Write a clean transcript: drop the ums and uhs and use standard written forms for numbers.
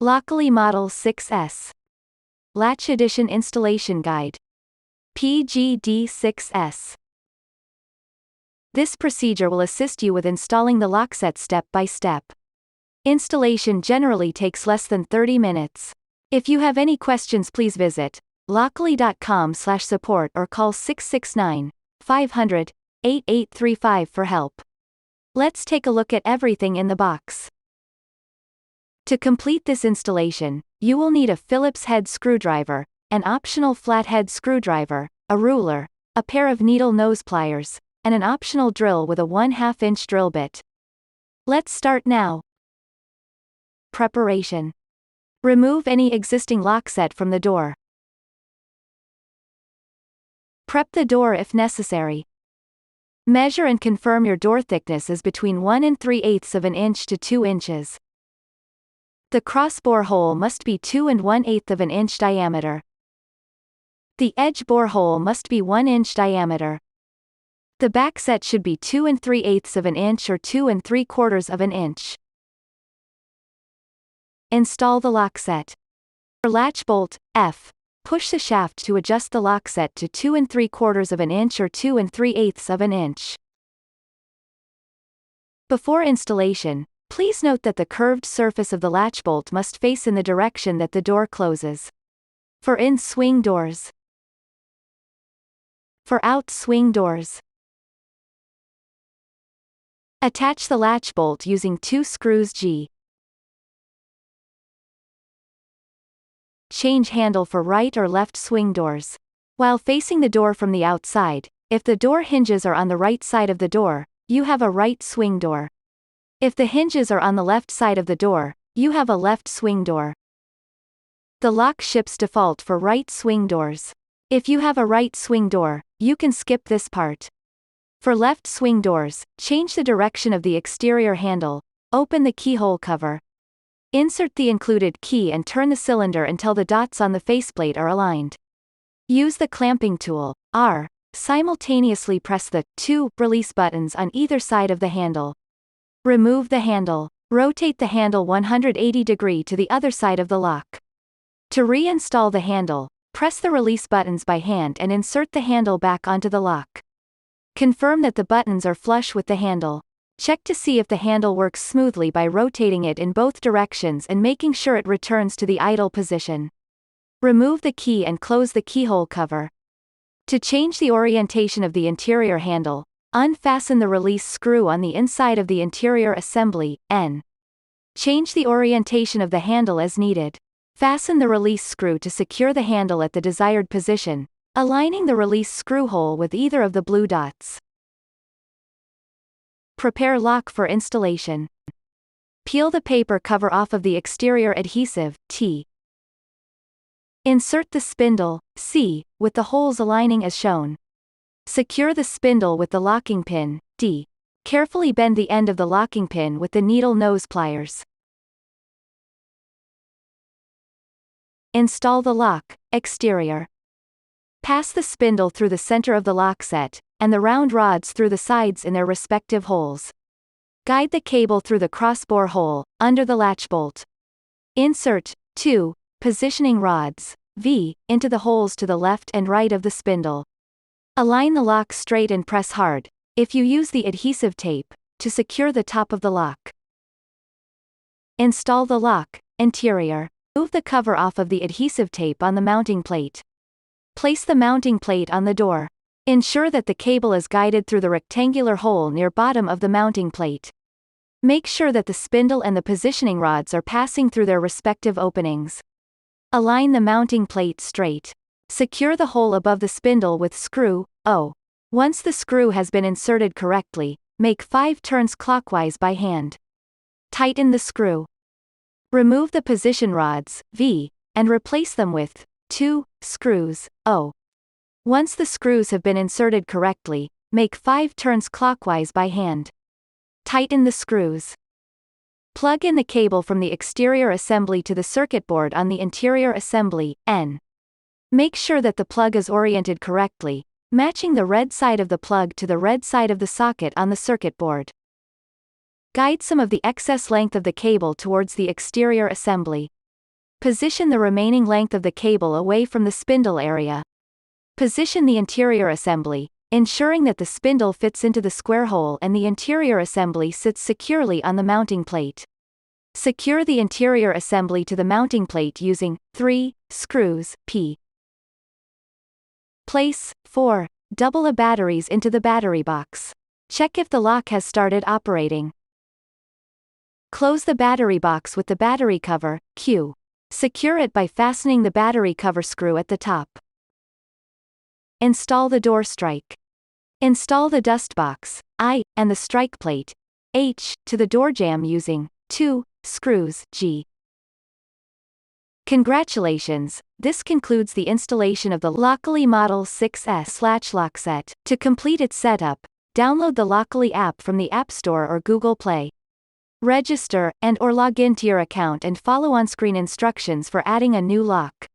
Locally Model 6S. Latch Edition Installation Guide. PGD6S. This procedure will assist you with installing the lock set step by step. Installation generally takes less than 30 minutes. If you have any questions, please visit lockly.com/support or call 669-500-8835 for help. Let's take a look at everything in the box. To complete this installation, you will need a Phillips head screwdriver, an optional flathead screwdriver, a ruler, a pair of needle nose pliers, and an optional drill with a 1/2 inch drill bit. Let's start now. Preparation. Remove any existing lock set from the door. Prep the door if necessary. Measure and confirm your door thickness is between 1 3/8 of an inch to 2 inches. The cross-bore hole must be 2 1/8 of an inch diameter. The edge bore hole must be 1 inch diameter. The back set should be 2 3/8 of an inch or 2 3/4 of an inch. Install the lock set. For latch bolt, F, push the shaft to adjust the lock set to 2 3/4 of an inch or 2 3/8 of an inch. Before installation, please note that the curved surface of the latch bolt must face in the direction that the door closes. For in-swing doors. For out-swing doors. Attach the latch bolt using 2 screws G. Change handle for right or left swing doors. While facing the door from the outside, if the door hinges are on the right side of the door, you have a right swing door. If the hinges are on the left side of the door, you have a left swing door. The lock ships default for right swing doors. If you have a right swing door, you can skip this part. For left swing doors, change the direction of the exterior handle, open the keyhole cover. Insert the included key and turn the cylinder until the dots on the faceplate are aligned. Use the clamping tool, R, simultaneously press the 2 release buttons on either side of the handle. Remove the handle. Rotate the handle 180 degrees to the other side of the lock. To reinstall the handle, press the release buttons by hand and insert the handle back onto the lock. Confirm that the buttons are flush with the handle. Check to see if the handle works smoothly by rotating it in both directions and making sure it returns to the idle position. Remove the key and close the keyhole cover. To change the orientation of the interior handle, unfasten the release screw on the inside of the interior assembly, N. Change the orientation of the handle as needed. Fasten the release screw to secure the handle at the desired position, aligning the release screw hole with either of the blue dots. Prepare lock for installation. Peel the paper cover off of the exterior adhesive, T. Insert the spindle, C, with the holes aligning as shown. Secure the spindle with the locking pin, D. Carefully bend the end of the locking pin with the needle nose pliers. Install the lock, exterior. Pass the spindle through the center of the lock set, and the round rods through the sides in their respective holes. Guide the cable through the cross-bore hole, under the latch bolt. Insert 2 positioning rods, V, into the holes to the left and right of the spindle. Align the lock straight and press hard, if you use the adhesive tape, to secure the top of the lock. Install the lock, interior. Move the cover off of the adhesive tape on the mounting plate. Place the mounting plate on the door. Ensure that the cable is guided through the rectangular hole near bottom of the mounting plate. Make sure that the spindle and the positioning rods are passing through their respective openings. Align the mounting plate straight. Secure the hole above the spindle with screw, O. Once the screw has been inserted correctly, make 5 turns clockwise by hand. Tighten the screw. Remove the position rods, V, and replace them with 2 screws, O. Once the screws have been inserted correctly, make 5 turns clockwise by hand. Tighten the screws. Plug in the cable from the exterior assembly to the circuit board on the interior assembly, N. Make sure that the plug is oriented correctly, matching the red side of the plug to the red side of the socket on the circuit board. Guide some of the excess length of the cable towards the exterior assembly. Position the remaining length of the cable away from the spindle area. Position the interior assembly, ensuring that the spindle fits into the square hole and the interior assembly sits securely on the mounting plate. Secure the interior assembly to the mounting plate using 3 screws P. Place 4 double A batteries into the battery box. Check if the lock has started operating. Close the battery box with the battery cover, Q. Secure it by fastening the battery cover screw at the top. Install the door strike. Install the dust box, I, and the strike plate, H, to the door jamb using 2 screws G. Congratulations, this concludes the installation of the Lockily Model 6S Latch Lock Set. To complete its setup, download the Lockily app from the App Store or Google Play. Register and/or log in to your account and follow on-screen instructions for adding a new lock.